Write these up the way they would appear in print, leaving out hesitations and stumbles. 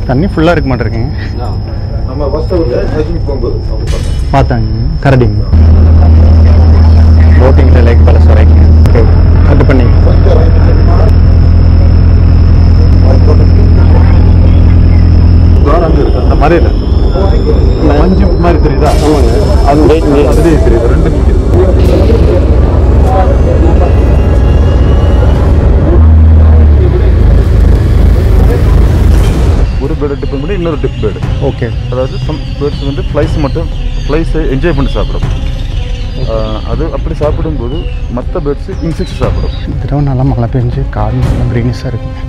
தண்ணி ஃபுல்லாக இருக்க மாட்டேருக்கீங்க. நம்ம ஃபஸ்ட்டு வந்து ஹைக்கிங் போகும்போது பார்த்தாங்க கரடிங்க போட்டிங்கில் லேக் பேலஸ் வரைக்கும். ஓகே அது பண்ணி அங்கே இருக்கு அந்த மாதிரி இல்லை மஞ்சு மாதிரி தெரியுதா? ஆமாங்க, அதுலேயே தெரியுது. ரெண்டு நிற்கிது. ஒரு பேர்டு டிப் பண்ணி இன்னொரு டிப் பேர்டு. ஓகே, அதாவது சம் பேர்ட்ஸ் வந்து ஃப்ளைஸை என்ஜாய் பண்ணி சாப்பிடும். அது அப்படி சாப்பிடும்போது மற்ற பேர்ட்ஸ் இன்செக்ட்ஸ் சாப்பிடும். தடவை நல்லா மழை பெஞ்சு காடு நல்லா க்ரீனிஷாக இருக்குங்க.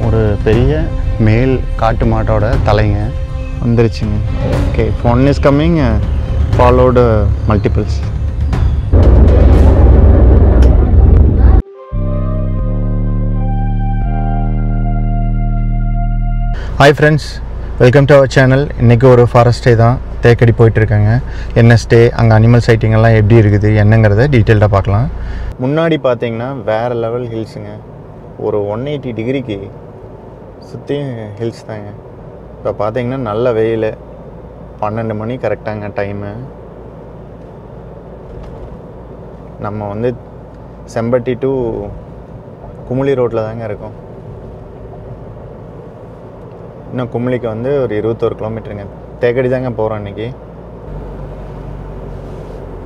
ஒரு பெரிய மேல் காட்டு மாட்டோட தலைங்க வந்துருச்சுங்க. Okay, one is coming followed multiples. Hi friends, welcome to our channel. இன்றைக்கி ஒரு ஃபாரஸ்ட் டே தான், தேக்கடி போயிட்டுருக்காங்க. என்ன ஸ்டே, அங்கே அனிமல் சைட்டிங்கெல்லாம் எப்படி இருக்குது என்னங்கிறத டீட்டெயில்டாக பார்க்கலாம். முன்னாடி பார்த்தீங்கன்னா வேறு லெவல் ஹில்ஸுங்க. ஒரு 180 டிகிரிக்கு சுற்றியும் ஹில்ஸ் தாங்க. இப்போ பார்த்தீங்கன்னா நல்ல வெயில், 12 மணி கரெக்டாங்க டைமு. நம்ம வந்து செம்பட்டி டு குமுளி ரோட்டில் தாங்க இருக்கோம். இன்னும் குமுளிக்கு வந்து ஒரு 21 கிலோமீட்டருங்க. தேக்கடி தாங்க போகிறோம் இன்றைக்கி.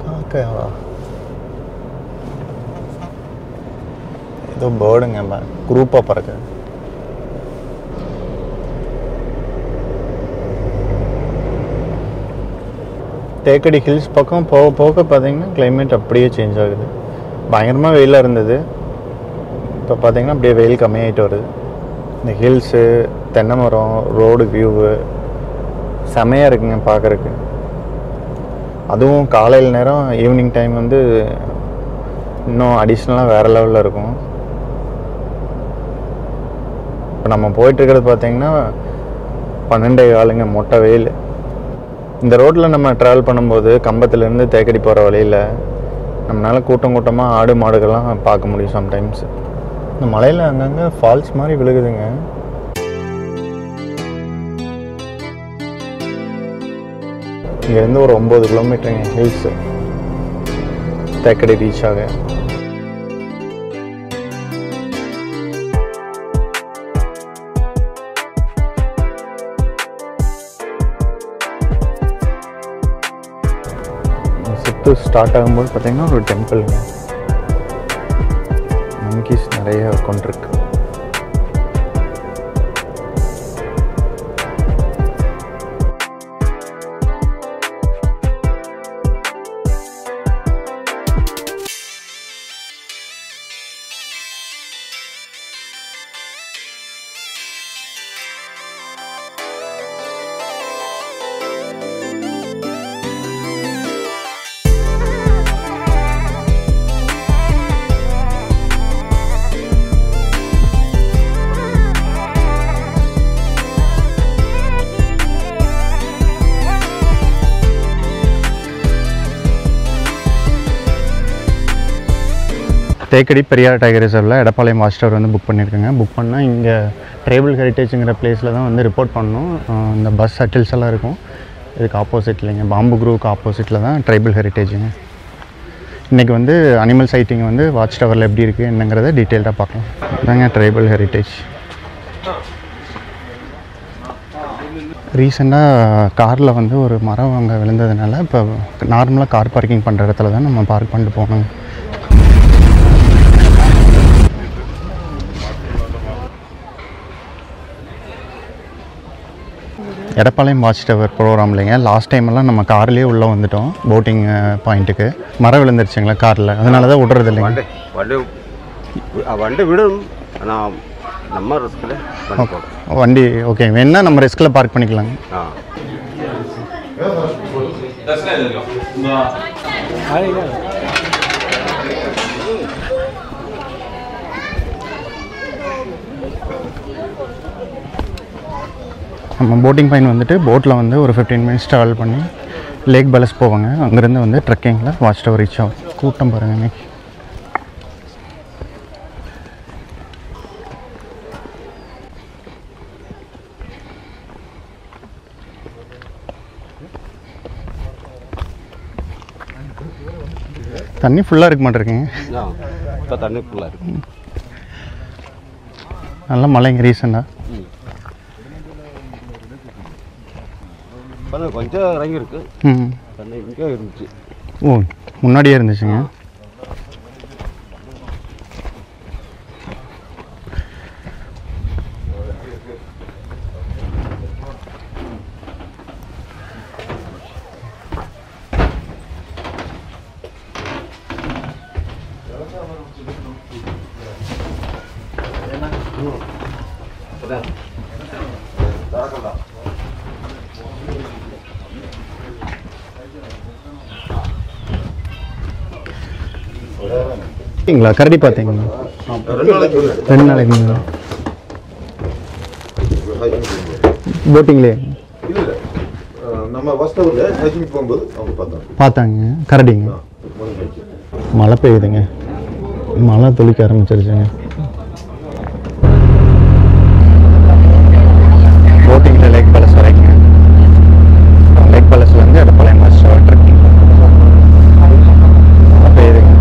காக்கவா ஏதோ பேர்டுங்க குரூப்பாக பறக்க. தேக்கடி ஹில்ஸ் பக்கம் போக போக பார்த்தீங்கன்னா கிளைமேட் அப்படியே சேஞ்ச் ஆகுது. பயங்கரமாக வெயிலாக இருந்தது, இப்போ பார்த்தீங்கன்னா அப்படியே வெயில் கம்மியாகிட்டு வருது. இந்த ஹில்ஸு, தென்னை மரம், ரோடு வியூவு செமையாக இருக்குங்க பார்க்குறக்கு. அதுவும் காலையில் நேரம், ஈவினிங் டைம் வந்து இன்னும் அடிஷ்னலாக வேறு லெவலில் இருக்கும். இப்போ நம்ம போயிட்டுருக்கிறது பார்த்திங்கன்னா 12:15 மொட்டை வெயில். இந்த ரோட்டில் நம்ம ட்ராவல் பண்ணும்போது கம்பத்துலேருந்து தேக்கடி போகிற வழியில் நம்மளால் கூட்டமாக ஆடு மாடுகள்லாம் பார்க்க முடியும் சம்டைம்ஸ். இந்த மலையில் அங்கங்கே ஃபால்ஸ் மாதிரி விழுகுதுங்க. இங்கேருந்து ஒரு 9 கிலோமீட்டருங்க ஹில்ஸு தேக்கடி ரீச் ஆக. சுற்று ஸ்டார்ட் ஆகும்போது பார்த்தீங்கன்னா ஒரு டெம்பிளுங்க. மங்கீஸ் நிறைய கொண்டிருக்கு. தேக்கடி பெரியார் டைகர் ரிசர்வில் எடப்பாளையம் வாட்ச் டவர் வந்து புக் பண்ணியிருக்கேங்க. புக் பண்ணால் இங்கே ட்ரைபல் ஹெரிட்டேஜுங்கிற பிளேஸில் தான் வந்து ரிப்போர்ட் பண்ணணும். இந்த பஸ் ஷட்டில்ஸ் எல்லாம் இருக்கும். இதுக்கு ஆப்போசிட் இல்லைங்க, பாம்பு குரூவுக்கு ஆப்போசிட்டில் தான் ட்ரைபல் ஹெரிட்டேஜுங்க. இன்றைக்கி வந்து அனிமல் சைட்டிங் வந்து வாட்ச் டவரில் எப்படி இருக்குது என்னங்கிறத டீட்டெயில்டாக பார்க்கலாம். இதாங்க ட்ரைபல் ஹெரிட்டேஜ். ரீசெண்டாக காரில் வந்து ஒரு மரம் அங்கே விழுந்ததுனால இப்போ நார்மலாக கார் பார்க்கிங் பண்ணுற இடத்துல தான் நம்ம பார்க் பண்ணிட்டு போகணும். எடப்பாளையம் வாட்ச் டவர் ப்ரோக்ராம் இல்லைங்க, லாஸ்ட் டைமெல்லாம் நம்ம கார்லேயே உள்ளே வந்துட்டோம் போட்டிங் பாயிண்ட்டுக்கு. மரம் விழுந்துருச்சுங்களா காரில், அதனால தான் விடுறது இல்லைங்க. வண்டி விடும், ஆனால் நம்ம ரிஸ்கில் வண்டி ஓகே வேணா நம்ம ரிஸ்கில் பார்க் பண்ணிக்கலாங்க. நம்ம போட்டிங் பாயிண்ட் வந்துட்டு போட்டில் வந்து ஒரு 15 மினிட்ஸ் ட்ராவல் பண்ணி லேக் பேலஸ் போவாங்க. அங்கேருந்து வந்து ட்ரெக்கிங்கில் வாட்ச் டவர் ரீச் ஆகும். கூட்டம் பாருங்கள் இன்றைக்கி. தண்ணி ஃபுல்லாக இருக்க மாட்டேருக்குங்க. இப்போ தண்ணி ஃபுல்லாக இருக்கு. நல்லா மழைங்க ரீசெண்டாக. கொஞ்சம் இறங்கியிருக்கு. தண்ணி இங்கே இருந்துச்சு. ஓ, முன்னாடியே இருந்துச்சுங்க. கரடி பார்த்தீங்களா? 2 நாளைக்கு போட்டிங்லே நம்ம வாஸ்தவத்தில் ஹைக்கிங் போகும்போது அவங்க பார்த்தாங்க கரடிங்க. மழை பெய்யுதுங்க, மழை துளிக்க ஆரம்பிச்சிருச்சுங்க. போட்டிங்கில் லேக் பேலஸ் வரைக்குங்க. லேக் பேலஸ்லேருந்து எடப்பாளையம் மாஸ்டர் ட்ரெக்கிங் மழை பெய்யுதுங்க.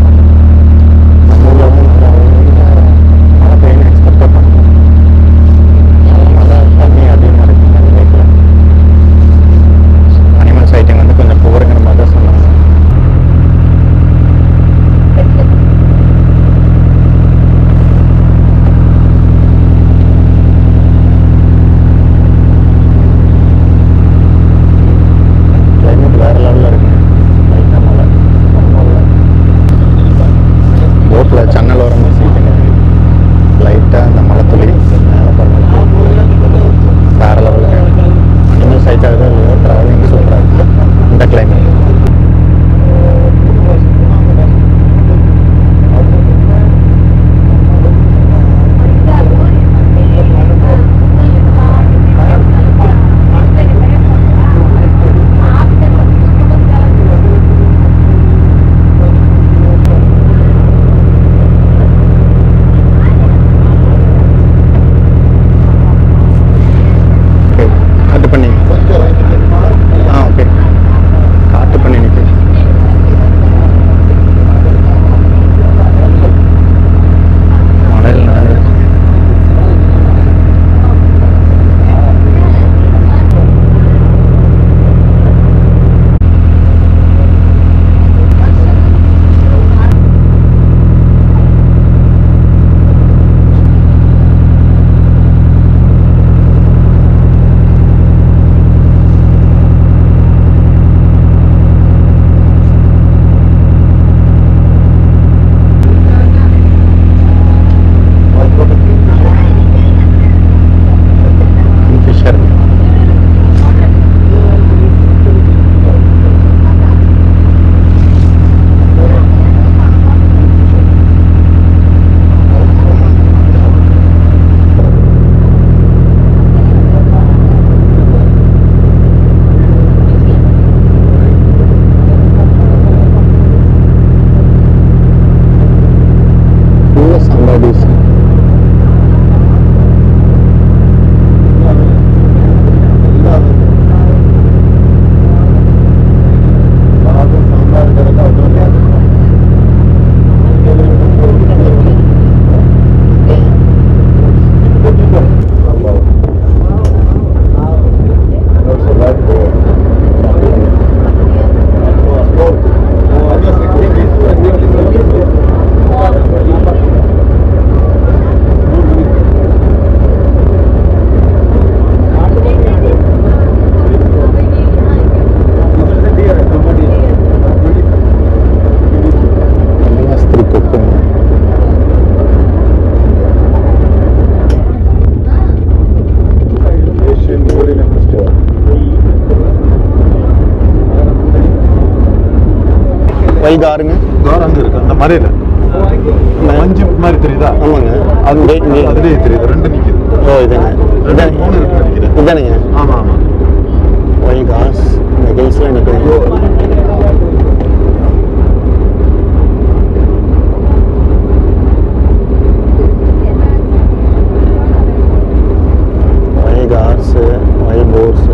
வைகை ஆறுங்க அங்கே இருக்கு அந்த மலையில் மஞ்சு மாதிரி தெரியுதா? ஆமாங்க, அதுலேயே தெரியுது. 2 நிற்கிது. ஓ இதுங்க, 3 இருக்கு நினைக்கிறேன். இதானுங்க. ஆமாம் ஆமாம், வைகாஸ் இந்த ஹில்ஸில் நிற்குது. வைகாஸ் வைபோர்ஸ்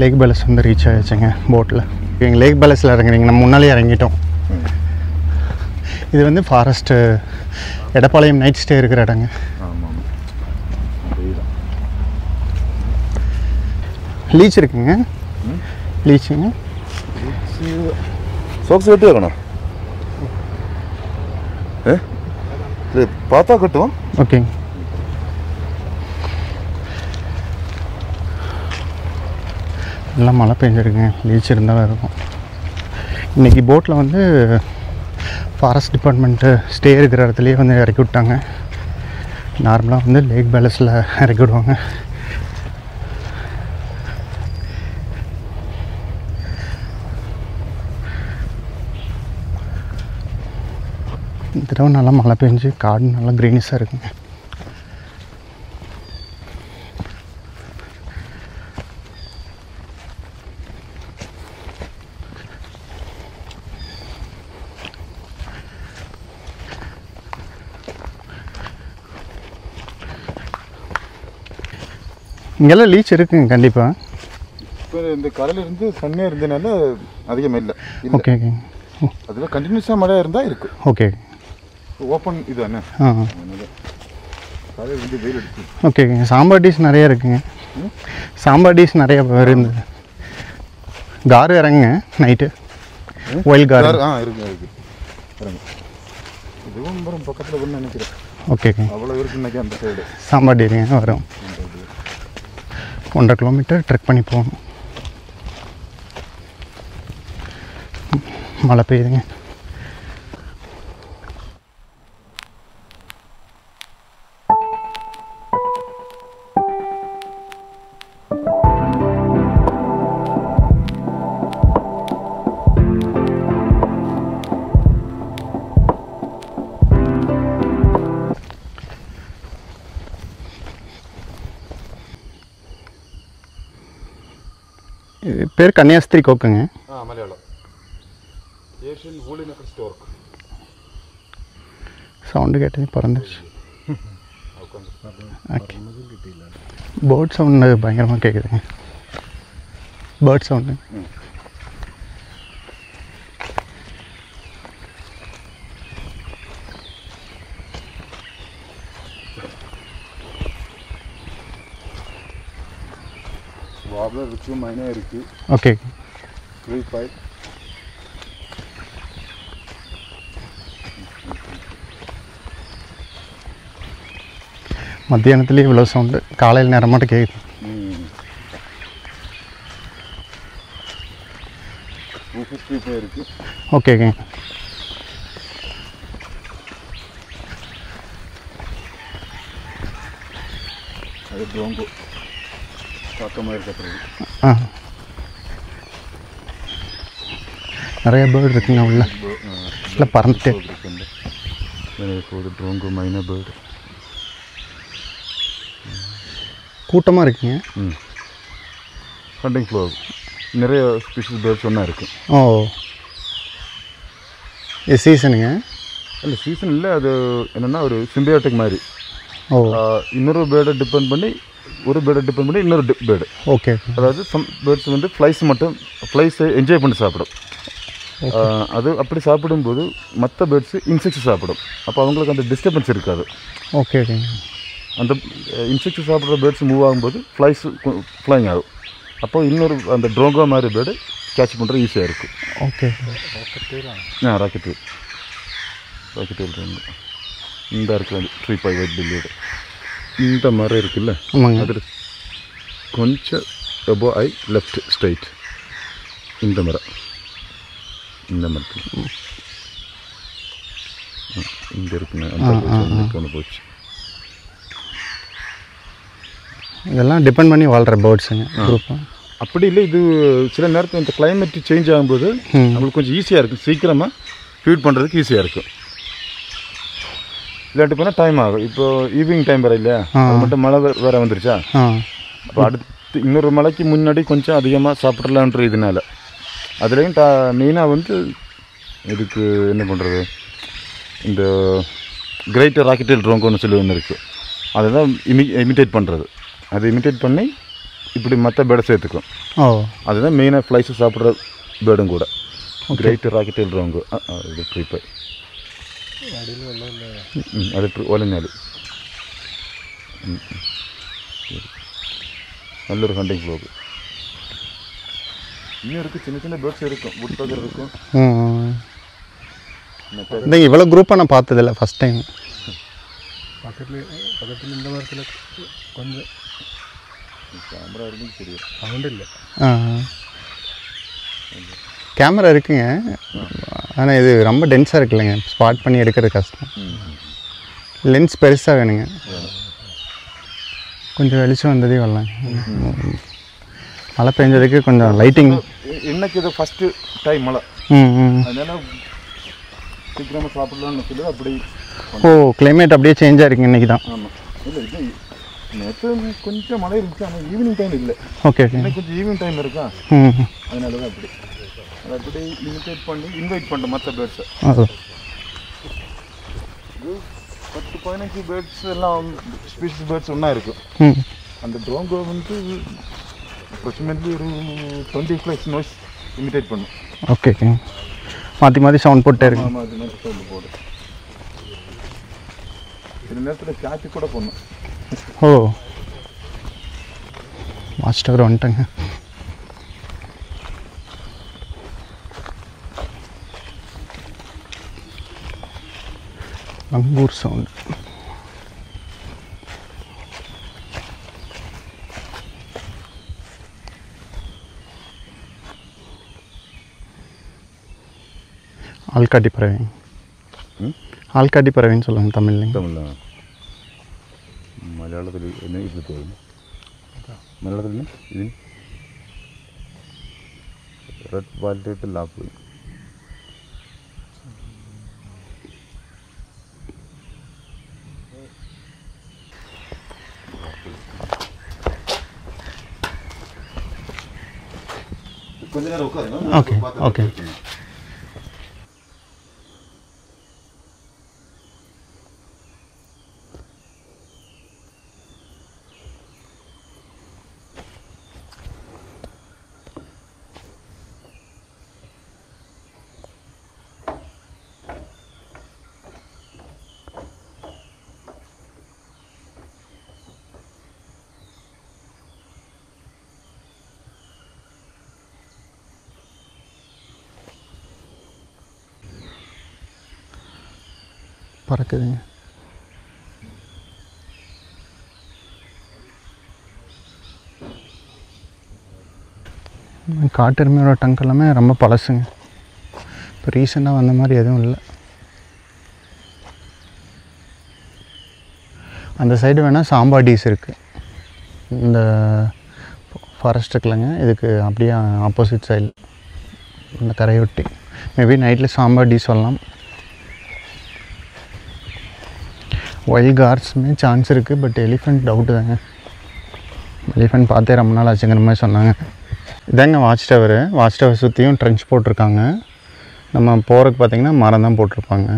லேக் பேலஸ் வந்து ரீச் ஆகிடுச்சுங்க போட்டில். எங்கள் லேக் பேலஸில் இறங்குறீங்க, நம்ம முன்னாலே இறங்கிட்டோம். இது வந்து ஃபாரஸ்ட்டு எடப்பாளையம் நைட் ஸ்டே இருக்கிற இடங்க. ஆமாம், லீச் இருக்குங்க. லீச்சுங்க சாக்ஸ் கட்டி வைக்கணும். பார்த்தா கட்டுவோம். ஓகேங்க. எல்லாம் மழை பெஞ்சிருக்குங்க, லீச் இருந்தாலும் இருக்கும். இன்றைக்கி போட்டில் வந்து ஃபாரஸ்ட் டிபார்ட்மெண்ட்டு ஸ்டே இருக்கிற இடத்துலையே வந்து இறக்கி விட்டாங்க. நார்மலாக வந்து லேக் பேலஸில் இறக்கி விடுவாங்க. இந்த தடவை நல்லா மழை பெஞ்சு காடு நல்லா க்ரீனிஷாக இருக்குங்க. இங்கெல்லாம் லீச் இருக்குங்க கண்டிப்பாக. இப்போ இந்த கடலிருந்து தண்ணியாக இருந்ததுனால அதிகமாக இல்லை. Okay okay. அதில் கண்டினியூஸாக மழை இருந்தால் இருக்குது. ஓகே. ஓப்பன் இது தானே. காலையில் வந்து வெயில் அடிச்சு. ஓகே ஓகேங்க. சாம்பார் டிஷ் நிறையா இருக்குங்க. சாம்பார் டிஷ் நிறையா இருந்தது. காரு இறங்குங்க நைட்டு. ஒயில் காரு இருக்கு இறங்கு. இதுவும் பக்கத்தில் ஒன்று நினைக்கிறேன். Okay okay. அவ்வளோ இருக்கு இன்னைக்கு அந்த சைடு. சாம்பார் டீரிங்க வரும். 1.5 கிலோமீட்டர் ட்ரெக் பண்ணி போகணும். மழை பெய்யுதுங்க. இது பேர் கன்னியாஸ்திரி கோக்குங்க. மலையாளம் ஏஷியன் ஊழினக்கல் ஸ்டோர். சவுண்டு கேட்டது பறந்துச்சு. ஓகே. பேர்ட் சவுண்டு பயங்கரமாக கேட்குதுங்க. Bird sound. வாப்லர் இருக்குது, மைனா இருக்குது. ஓகே. 3-5. மத்தியானத்துலேயே இவ்வளோ சவுண்டு, காலையில் நேரம் மட்டும் கேட்குது. இருக்குது. ஓகேங்க. அது ட்ரோங்கோ பக்கமாக இருக்கிறது. நிறைய பேர்டு இருக்குங்க உள்ள. இல்லை பறந்துட்டே இப்போது ட்ரோங்கோ மைனா பேர்டு கூட்டமாக இருக்குங்க. ஹண்டிங் ஃப்ளோ நிறைய ஸ்பீஷிஸ் பேர்ட்ஸ் ஒன்றா இருக்குது. ஓ, இது சீசனுங்க? இல்லை சீசன் இல்லை, அது என்னென்னா ஒரு சிம்பியாட்டிக் மாதிரி. ஓ, இன்னொரு பேர்டை டிபெண்ட் பண்ணி, ஒரு பேர்டை டிபெண்ட் பண்ணி இன்னொரு பேர்டு. ஓகே. அதாவது சம் பேர்ட்ஸ் வந்து ஃப்ளைஸை என்ஜாய் பண்ணி சாப்பிடும். அது அப்படி சாப்பிடும்போது மற்ற பேர்ட்ஸு இன்செக்ட்ஸ் சாப்பிடும். அப்போ அவங்களுக்கு அந்த டிஸ்டர்பன்ஸ் இருக்காது. ஓகே ஓகேங்க. அந்த இன்செக்ட்ஸ் சாப்பிட்ற பேர்ட்ஸ் மூவ் ஆகும்போது ஃப்ளைங் ஆகும். அப்போ இன்னொரு அந்த ட்ரோங்கோ மாதிரி பேர்டு கேட்ச் பண்ணுறது ஈஸியாக இருக்கும். ஓகே. ராக்கெட் ட்ரோங்கோ இந்த இருக்குது 3-5 ஒயிட் பில்லியோட இந்த மரம் இருக்குல்ல, அதில் கொஞ்சம் எபோ ஐ லெஃப்ட் ஸ்ட்ரைட் இந்த மரத்தில் இங்கே இருக்குங்க. அந்த போச்சு. இதெல்லாம் டிபெண்ட் பண்ணி வாழ்கிற பேர்ட்ஸுங்க குரூப்பாக. அப்படி இல்லை, இது சில நேரத்தில் இந்த கிளைமேட் சேஞ்ச் ஆகும்போது அவங்களுக்கு கொஞ்சம் ஈஸியாக இருக்கும், சீக்கிரமாக ஃபீட் பண்ணுறதுக்கு ஈஸியாக இருக்கும். இல்லாட்டி போனால் டைம் ஆகும். இப்போ ஈவினிங் டைம் வர இல்லையா, அது மட்டும் மழை வேறு வந்துருச்சா, அப்போ அடுத்து இன்னொரு மழைக்கு முன்னாடி கொஞ்சம் அதிகமாக சாப்பிட்றலான்ற இதனால. அதுலேயும் மெயினாக வந்து இதுக்கு என்ன பண்ணுறது, இந்த கிரேட்டர் ராக்கெட் ட்ரோங்கோன்னு சொல்லி ஒன்று இருக்குது, அதை தான் இமிட்டேட் பண்ணுறது. அதை இமிட்டேட் பண்ணி இப்படி மற்ற பேர்டை சேர்த்துக்கும். ஓ அதுதான் மெயினாக ஃப்ளைஸை சாப்பிட்ற பேர்டும் கூட. கிரேட் ராக்கெட் எழுறவங்க இது ட்ரிப்பை அது ஒலஞ்சாலு நல்லொரு ஹண்டிங் ஃப்ளோக்கு. இன்னும் இருக்குது, சின்ன சின்ன பேர்ட்ஸ் இருக்கும், வுட் பக்கர் இருக்கும். இந்த இவ்வளோ குரூப்பாக நான் பார்த்ததில்ல, ஃபஸ்ட் டைம். பக்கத்தில் இந்த மரத்தில் கொஞ்சம் கேமரா இருந்து தெரியும், சவுண்ட் இல்லை. கேமரா இருக்குங்க, ஆனால் இது ரொம்ப டென்ஸாக இருக்குல்லங்க, ஸ்பாட் பண்ணி எடுக்கிறது கஷ்டம். லென்ஸ் பெருசாக வேணுங்க, கொஞ்சம் வெளிச்சம் வந்ததே வரலாம். மழை பெஞ்சதுக்கு கொஞ்சம் லைட்டிங். இன்னைக்கு இது ஃபஸ்ட்டு டைம் மழை, அதனால சீக்கிரமாக சாப்பிடலாம்னு சொல்லி அப்படி. ஓ கிளைமேட் அப்படியே சேஞ்ச் ஆகிருக்குங்க இன்றைக்கி தான். ஆமாம், இல்லை இது நேற்று கொஞ்சம் மழை இருந்துச்சு, ஆனால் ஈவினிங் டைம் இல்லை. ஓகே ஓகே, இன்னைக்கு கொஞ்சம் ஈவினிங் டைம் இருக்கா, அதனால தான் அப்படி அதை அப்படி இன்வைட் பண்ணுறேன் மற்ற பேர்ட்ஸை. அது 10-15 பேர்ட்ஸ் எல்லாம் ஸ்பீஷிஸ் பேர்ட்ஸ் ஒன்றா இருக்கும். அந்த ட்ரோங்கோ வந்து அப்ராக்சிமேட்லி ஒரு 20 ஃப்ளைஸ் நாய்ஸ் இமிட்டேட் பண்ணும். ஓகே ஓகே, மாற்றி மாற்றி சவுண்ட் போட்டே இருக்கு. ஆமாம், அது மாதிரி சவுண்டு போடு. சில நேரத்தில் காய்ச்சி கூட பண்ணும். ஓ வாட்ச் டவர் வந்துட்டேங்க. அங்கூர் சவுண்ட். ஆள்காட்டி பறவை, ஆள்காட்டி பறவைன்னு சொல்லுவாங்க தமிழ்லைங்க. தமிழில் മലയാളത്തിൽ എന്നെ ഇത് തോന്നുന്നു. മലയാളത്തിൽ ഇതിന് red wattled lap. Okay okay. பறக்குதுங்க. காட்டெருமையோட டங்க் எல்லாமே ரொம்ப பழசுங்க, இப்போ ரீசெண்டாக வந்த மாதிரி எதுவும் இல்லை. அந்த சைடு வேணால் சாம்பாடீஸ் இருக்குது, இந்த ஃபாரஸ்ட் இருக்குல்லங்க, இதுக்கு அப்படியே ஆப்போசிட் சைடு இந்த கரையொட்டி. மேபி நைட்டில் சாம்பாடீஸ் வரலாம். வைல்ட் கார்ட்ஸுமே சான்ஸ் இருக்குது, பட் எலிஃபெண்ட் டவுட்டு தாங்க. எலிஃபெண்ட் பார்த்தே ரொம்ப நாள் ஆச்சுங்கிற மாதிரி சொன்னாங்க. இதாங்க வாட்ச் டவர். வாட்ச் டவர் சுற்றியும் ட்ரென்ச் போட்டிருக்காங்க. நம்ம போகிறதுக்கு பார்த்திங்கன்னா மரம் தான் போட்டிருப்பாங்க.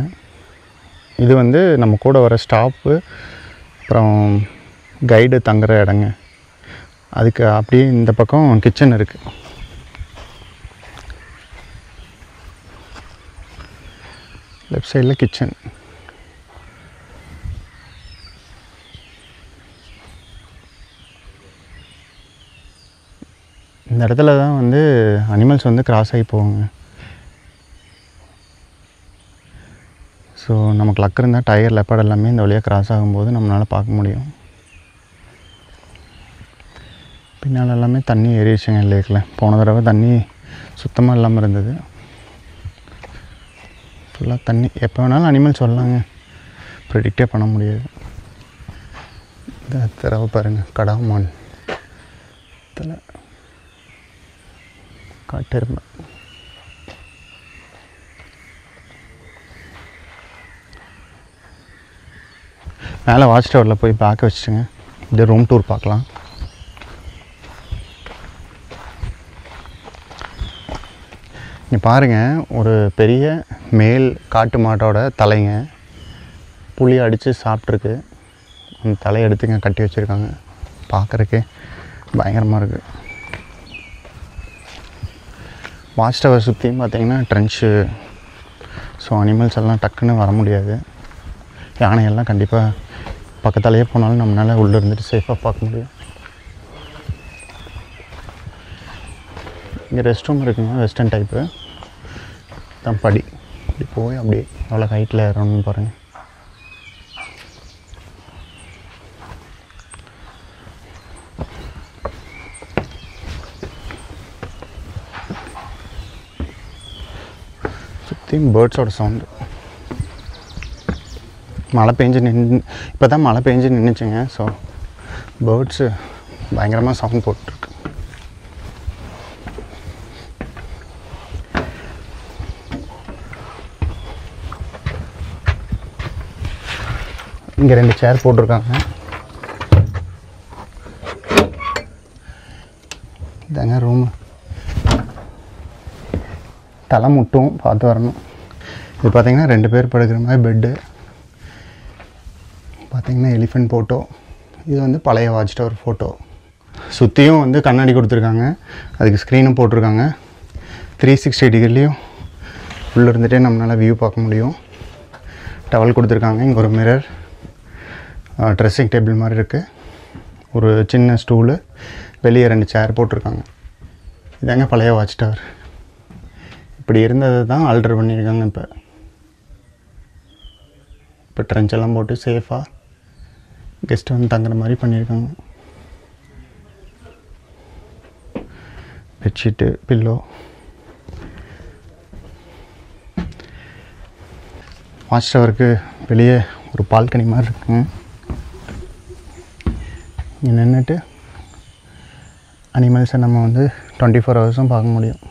இது வந்து நம்ம கூட வர ஸ்டாப்பு, அப்புறம் கைடு தங்குற இடங்க. அதுக்கு அப்படியே இந்த பக்கம் கிச்சன் இருக்குது. லெஃப்ட் சைடில் கிச்சன். இந்த இடத்துல தான் வந்து அனிமல்ஸ் வந்து கிராஸ் ஆகி போவாங்க. ஸோ நமக்கு லக் இருந்தால் டைகர், லெப்பர்ட் எல்லாமே இந்த வழியாக கிராஸ் ஆகும்போது நம்மளால் பார்க்க முடியும். பின்னால் எல்லாமே தண்ணி ஏறிடுச்சுங்க லேக்கில். போன தடவை தண்ணி சுத்தமாக இல்லாமல் இருந்தது, ஃபுல்லாக தண்ணி. எப்போ வேணாலும் அனிமல்ஸ் வரலாங்க, ப்ரெடிக்டே பண்ண முடியாது. இந்த தடவை பாருங்கள், கடாமான் தலை காட்டெருமை. மேலே வாட்ச் டவரில் போய் பேக் வச்சுட்டுங்க, இந்த ரூம் டூர் பார்க்கலாம். இங்கே பாருங்கள், ஒரு பெரிய மேல் காட்டு மாட்டோட தலைங்க புளி அடித்து சாப்பிட்ருக்கு. அந்த தலையை எடுத்துங்க கட்டி வச்சுருக்காங்க. பார்க்குறக்கு பயங்கரமாக இருக்குது. வாட்ச் டவர் சுற்றியும் பார்த்திங்கன்னா ட்ரென்ச்சு. ஸோ அனிமல்ஸ் எல்லாம் டக்குன்னு வர முடியாது. யானையெல்லாம் கண்டிப்பாக பக்கத்தாலேயே போனாலும் நம்மளால் உள்ளே இருந்துட்டு சேஃபாக பார்க்க முடியும். இங்கே ரெஸ்ட் ரூம் இருக்குங்க, வெஸ்டர்ன் டைப்பு தான். படி இப்படி போய் அப்படியே அவ்வளோ ஹைட்டில் ஏறணும்னு பாருங்கள். சுற்றியும் பேர்ட்ஸோட சவுண்டு. மழை பெஞ்சு இப்போ தான் மழை பெஞ்சு நின்றுச்சுங்க. ஸோ பேர்ட்ஸு பயங்கரமாக சவுண்ட் போட்டுருக்கு. இங்கே 2 சேர் போட்டிருக்காங்க. இதாங்க ரூமு. தலை முட்டும் பார்த்து வரணும். இது பார்த்திங்கன்னா 2 பேர் படுக்கிற மாதிரி பெட்டு. பார்த்திங்கன்னா எலிஃபெண்ட் ஃபோட்டோ. இது வந்து பழைய வாட்ச் டவர் ஃபோட்டோ. சுற்றியும் வந்து கண்ணாடி கொடுத்துருக்காங்க. அதுக்கு ஸ்க்ரீனும் போட்டிருக்காங்க. 360 டிகிரிலையும் உள்ளே இருந்துகிட்டே நம்மளால் வியூ பார்க்க முடியும். டவல் கொடுத்துருக்காங்க. இங்கே ஒரு மிரர், ட்ரெஸ்ஸிங் டேபிள் மாதிரி இருக்குது. ஒரு சின்ன ஸ்டூலு, வெளியே 2 சேர் போட்டிருக்காங்க. இதாங்க பழைய வாட்ச் டவர். இப்படி இருந்ததை தான் ஆல்டர் பண்ணியிருக்காங்க. இப்போ ட்ரென்ச்செல்லாம் போட்டு சேஃபாக கெஸ்ட் வந்து தங்குற மாதிரி பண்ணியிருக்காங்க. Bedsheet, pillow. வாட்ச் டவருக்கு வெளியே ஒரு பால்கனி மாதிரி இருக்குங்க. இங்கே நின்றுட்டு அனிமல்ஸை நம்ம வந்து 24 ஹவர்ஸும் பார்க்க முடியும்.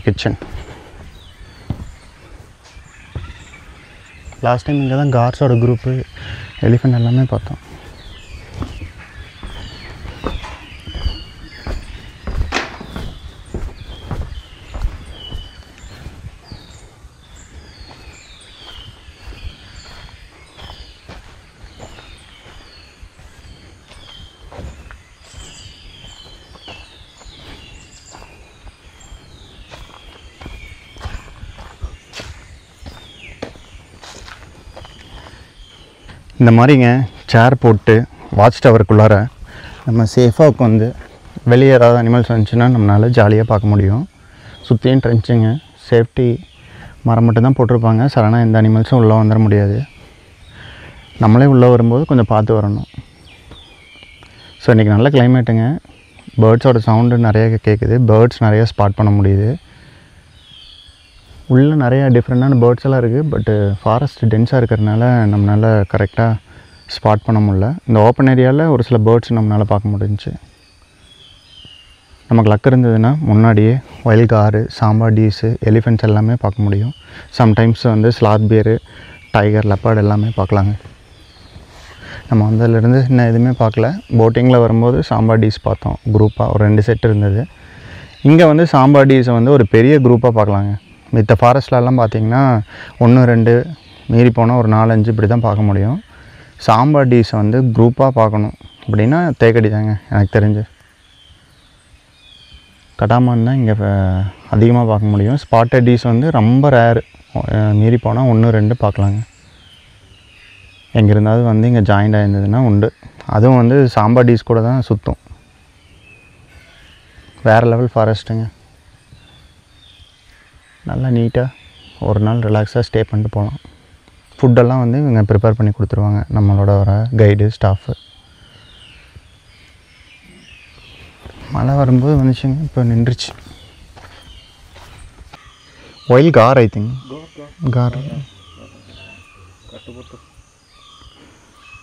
கிச்சன். லாஸ்ட் டைம் இங்கே தான் கார்ஸோட குரூப்பு, எலிஃபெண்ட் எல்லாமே பார்த்தோம். இந்த மாதிரிங்க சேர் போட்டு வாட்ச் டவருக்குள்ளார நம்ம சேஃபாக உட்காந்து வெளியே ஏதாவது அனிமல்ஸ் வந்துச்சுன்னா நம்மளால் ஜாலியாக பார்க்க முடியும். சுற்றியும் ட்ரென்ச்சுங்க, சேஃப்டி மரம் மட்டும் தான் போட்டிருப்பாங்க. சடனாக எந்த அனிமல்ஸும் உள்ளே வந்துட முடியாது. நம்மளே உள்ளே வரும்போது கொஞ்சம் பார்த்து வரணும். ஸோ இன்றைக்கி நல்ல கிளைமேட்டுங்க. பேர்ட்ஸோட சவுண்டு நிறைய கேட்குது. பேர்ட்ஸ் நிறைய ஸ்பாட் பண்ண முடியுது. உள்ளே நிறையா டிஃப்ரெண்ட்டான பேர்ட்ஸ் எல்லாம் இருக்குது. பட்டு ஃபாரஸ்ட் டென்ஸாக இருக்கிறதுனால நம்மளால் கரெக்டாக ஸ்பாட் பண்ண முடியல. இந்த ஓப்பன் ஏரியாவில் ஒரு சில பேர்ட்ஸ் நம்மளால் பார்க்க முடிஞ்சிச்சு. நமக்கு லக் இருந்ததுன்னா முன்னாடியே wild gaur, sambar deers, elephants எல்லாமே பார்க்க முடியும். சம்டைம்ஸ் வந்து ஸ்லாத் பியரு, டைகர், லெப்பர்ட் எல்லாமே பார்க்கலாங்க. நம்ம வந்ததுலேருந்து இன்னும் எதுவுமே பார்க்கல. போட்டிங்கில் வரும்போது சாம்பார் டீஸ் பார்த்தோம். குரூப்பாக ஒரு 2 செட் இருந்தது. இங்கே வந்து சாம்பார் டீஸை வந்து ஒரு பெரிய குரூப்பாக பார்க்கலாங்க. மித்த ஃபாரஸ்ட்லலாம் பார்த்திங்கன்னா 1, 2 மீறி போனால் ஒரு 4, 5 இப்படி தான் பார்க்க முடியும். சாம்பார் டீஸை வந்து குரூப்பாக பார்க்கணும் அப்படின்னா தேக்கடி தாங்க எனக்கு தெரிஞ்சு. கடாமான் தான் இங்கே அதிகமாக பார்க்க முடியும். ஸ்பாட்டட் டீஸ் வந்து ரொம்ப ரேரு. மீறி போனால் 1, 2 பார்க்கலாங்க. எங்கே இருந்தாலும் வந்து இங்கே ஜாயிண்ட் ஆகிருந்ததுன்னா உண்டு. அதுவும் வந்து சாம்பார் டீஸ் கூட தான் சுற்றும். வேறு லெவல் ஃபாரஸ்ட்டுங்க. நல்லா நீட்டாக ஒரு நாள் ரிலாக்ஸாக ஸ்டே பண்ணிட்டு போகலாம். ஃபுட்டெல்லாம் வந்து இவங்க ப்ரிப்பேர் பண்ணி கொடுத்துருவாங்க, நம்மளோட வர கைடு, ஸ்டாஃபு. மழை வரும்போது வந்துச்சுங்க, இப்போ நின்றுச்சு. ஒயில் கார், ஐ திங்க் கார்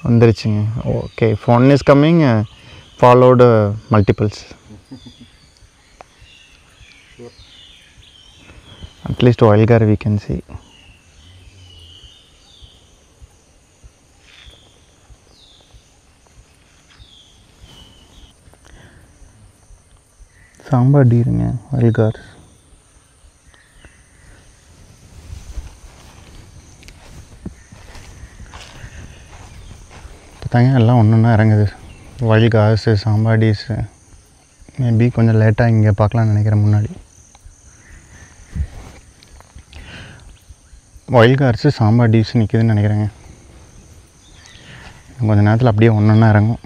வந்துருச்சுங்க. Okay, one is coming, followed multiples. At least Oilgar we can see. Samba deer में Oilgar. பத்தாங்க எல்லாம் ஒன்றா இறங்குது. வைல்ட் கார்ஸு, சாம்பாடிஸு, மேபி கொஞ்சம் லேட்டாக இங்கே பார்க்கலான்னு நினைக்கிறேன். முன்னாடி வைல்ட் கார்ஸு, சாம்பாடிஸ் நிற்கிதுன்னு நினைக்கிறேங்க. கொஞ்சம் நேரத்தில் அப்படியே ஒன்றா இறங்கும்.